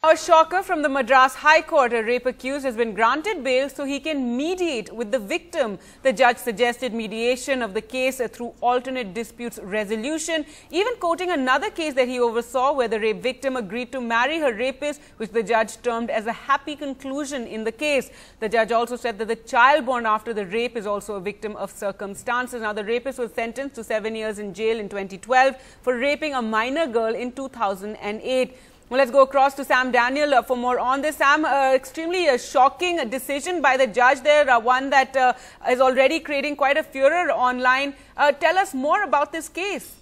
A shocker from the Madras High Court. A rape accused has been granted bail so he can mediate with the victim. The judge suggested mediation of the case through alternate disputes resolution, even quoting another case that he oversaw where the rape victim agreed to marry her rapist, which the judge termed as a happy conclusion in the case. The judge also said that the child born after the rape is also a victim of circumstances. Now, the rapist was sentenced to 7 years in jail in 2012 for raping a minor girl in 2008. Well, let's go across to Sam Daniel for more on this. Sam, extremely shocking decision by the judge there, one that is already creating quite a furor online. Tell us more about this case.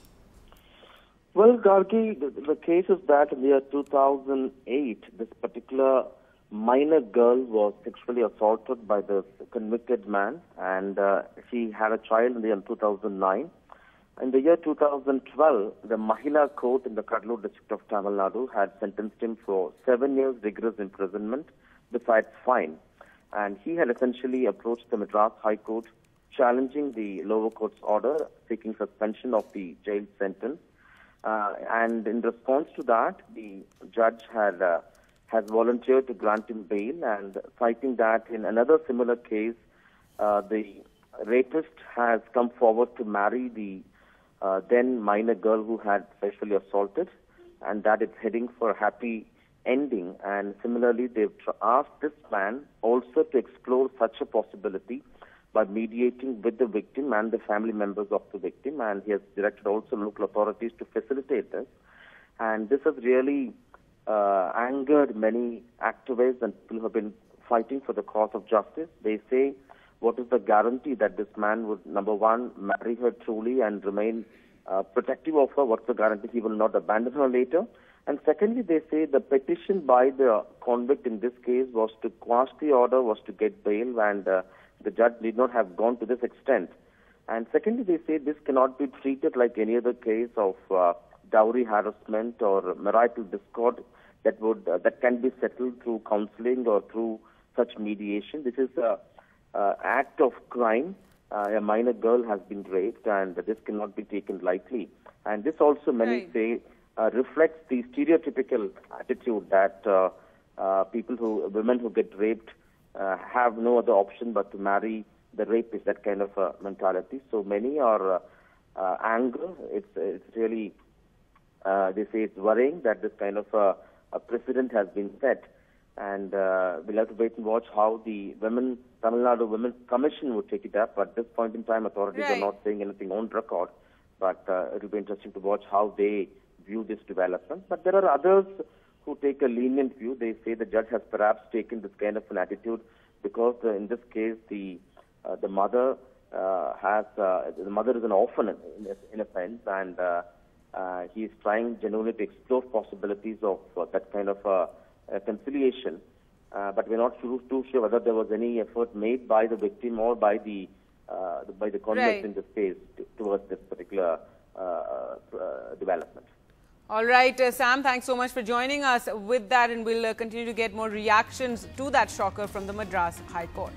Well, Gargi, the case is that in the year 2008, this particular minor girl was sexually assaulted by the convicted man, and she had a child in the year 2009. In the year 2012, the Mahila court in the Cuddalore district of Tamil Nadu had sentenced him for 7 years rigorous imprisonment besides fine. And he had essentially approached the Madras High Court challenging the lower court's order, seeking suspension of the jail sentence. And in response to that, the judge has volunteered to grant him bail, and citing that in another similar case, the rapist has come forward to marry the then minor girl who had sexually assaulted, and that it's heading for a happy ending. And similarly, they've asked this man also to explore such a possibility by mediating with the victim and the family members of the victim, and he has directed also local authorities to facilitate this. And this has really angered many activists and people who have been fighting for the cause of justice. They say, what is the guarantee that this man would, number one, marry her truly and remain protective of her? What's the guarantee he will not abandon her later? And secondly, they say the petition by the convict in this case was to quash the order, was to get bail, and the judge did not have gone to this extent. And secondly, they say this cannot be treated like any other case of dowry harassment or marital discord that can be settled through counseling or through such mediation. This is act of crime. A minor girl has been raped, and this cannot be taken lightly. And this also, many say, reflects the stereotypical attitude that women who get raped have no other option but to marry the rapist, that kind of mentality. So many are anger. It's really, they say it's worrying that this kind of a precedent has been set. And we'll have to wait and watch how the Tamil Nadu Women's Commission would take it up. At this point in time, authorities are not saying anything on record, but it will be interesting to watch how they view this development. But there are others who take a lenient view. They say the judge has perhaps taken this kind of an attitude because in this case, the mother is an orphan in a sense, and he is trying genuinely to explore possibilities of that kind of conciliation, but we're not too sure whether there was any effort made by the victim or by the convict in this case towards this particular development. All right, Sam, thanks so much for joining us with that, and we'll continue to get more reactions to that shocker from the Madras High Court.